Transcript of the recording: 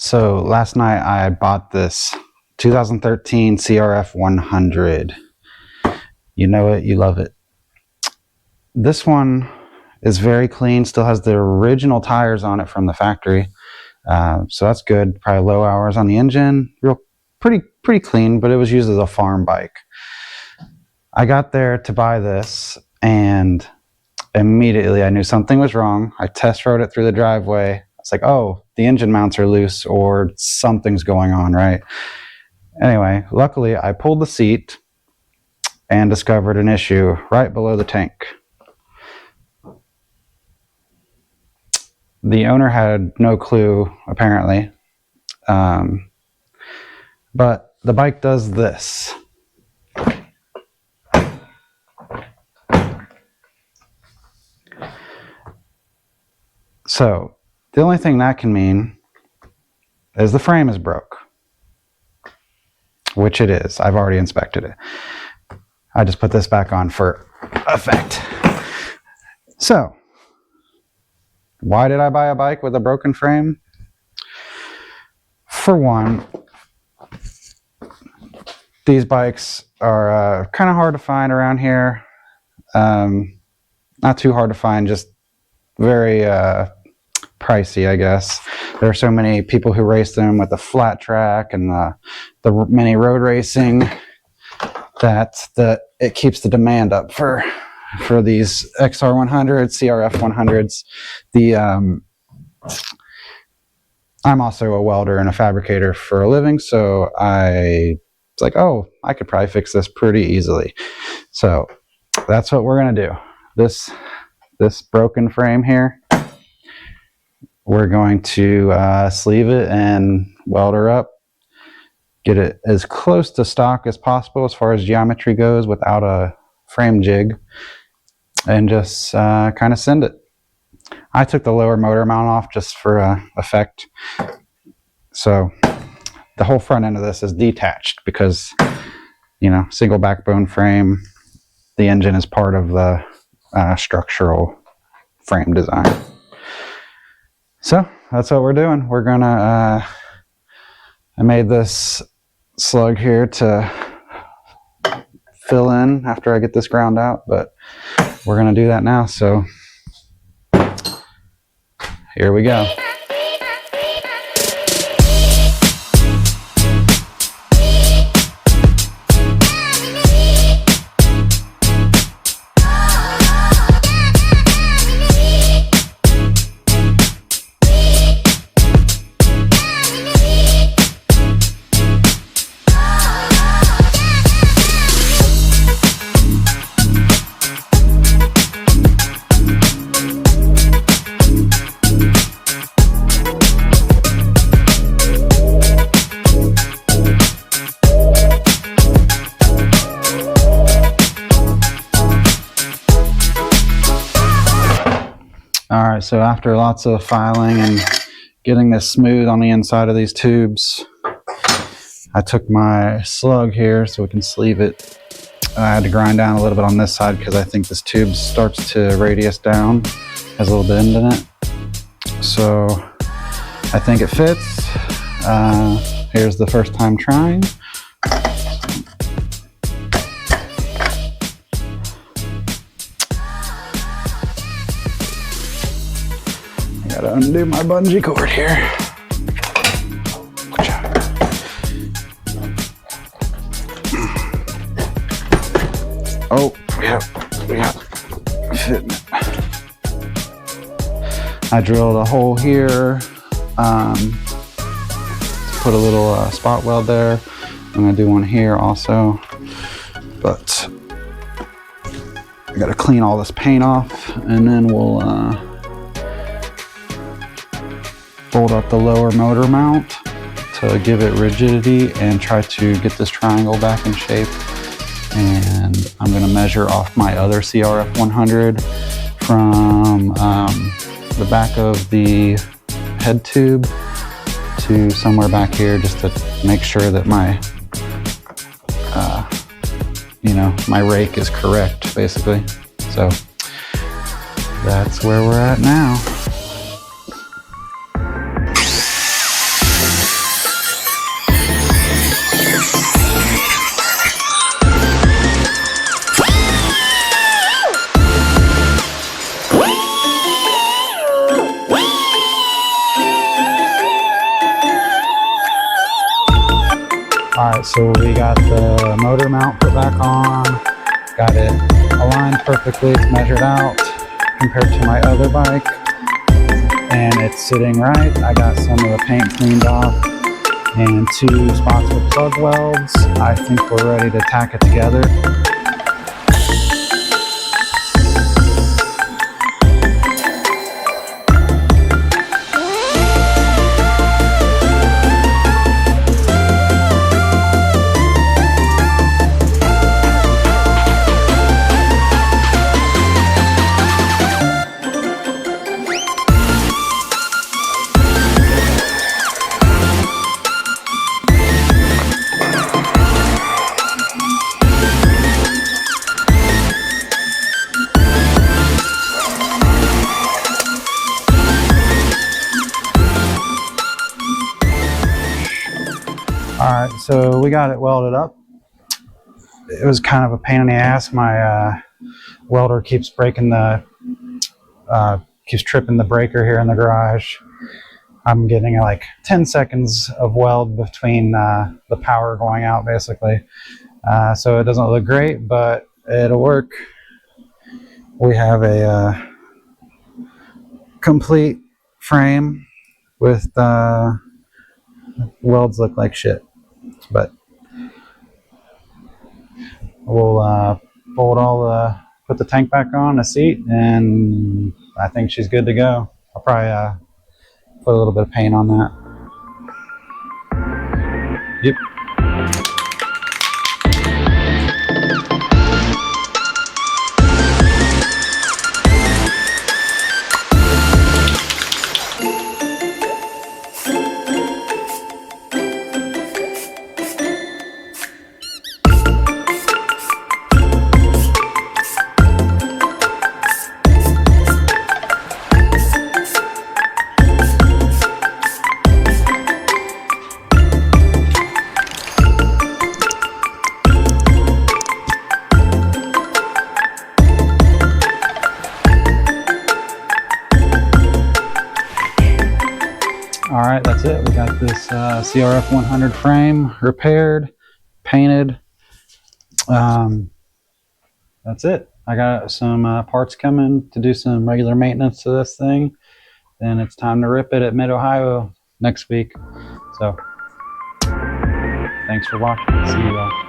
So last night I bought this 2013 crf100. You know it, you love it. This one is very clean, still has the original tires on it from the factory. So that's good. Probably low hours on the engine, pretty clean, but it was used as a farm bike. I got there to buy this and immediately I knew something was wrong. I test rode it through the driveway. It's like, oh, the engine mounts are loose or something's going on, right? Anyway, luckily I pulled the seat and discovered an issue right below the tank. The owner had no clue, apparently, but the bike does this. So the only thing that can mean is the frame is broke, which it is. I've already inspected it. I just put this back on for effect. So, why did I buy a bike with a broken frame? For one, these bikes are kind of hard to find around here. Not too hard to find, just very pricey, I guess. There are so many people who race them with the flat track and the many road racing that it keeps the demand up for these xr100s, crf100s. I'm also a welder and a fabricator for a living, so it's like, oh, I could probably fix this pretty easily. So that's what we're gonna do. This broken frame here, we're going to sleeve it and weld her up, get it as close to stock as possible as far as geometry goes without a frame jig, and just kind of send it. I took the lower motor mount off just for effect. So the whole front end of this is detached because, you know, single backbone frame, the engine is part of the structural frame design. So that's what we're doing. We're gonna, I made this slug here to fill in after I get this ground out, but we're gonna do that now. So here we go. Alright, so after lots of filing and getting this smooth on the inside of these tubes, I took my slug here so we can sleeve it. I had to grind down a little bit on this side because I think this tube starts to radius down, has a little bend in it. So I think it fits. Here's the first time trying. Gotta undo my bungee cord here. Oh, we got fitting it. I drilled a hole here to put a little spot weld there. I'm gonna do one here also, but I gotta clean all this paint off, and then we'll fold up the lower motor mount to give it rigidity and try to get this triangle back in shape. And I'm going to measure off my other crf100 from the back of the head tube to somewhere back here, just to make sure that my my rake is correct, basically. So that's where we're at now. Alright, so we got the motor mount put back on, got it aligned perfectly, it's measured out compared to my other bike, and it's sitting right. I got some of the paint cleaned off and 2 spots with plug welds. I think we're ready to tack it together. Alright, so we got it welded up. It was kind of a pain in the ass. My welder keeps breaking the, keeps tripping the breaker here in the garage. I'm getting like 10 seconds of weld between the power going out basically. So it doesn't look great, but it'll work. We have a complete frame with welds look like shit, but we'll put the tank back on the seat, and I think she's good to go. I'll probably put a little bit of paint on that. Yep. Alright, that's it. We got this crf100 frame repaired, painted. That's it. I got some parts coming to do some regular maintenance to this thing. Then it's time to rip it at Mid-Ohio next week. So, thanks for watching. See you all.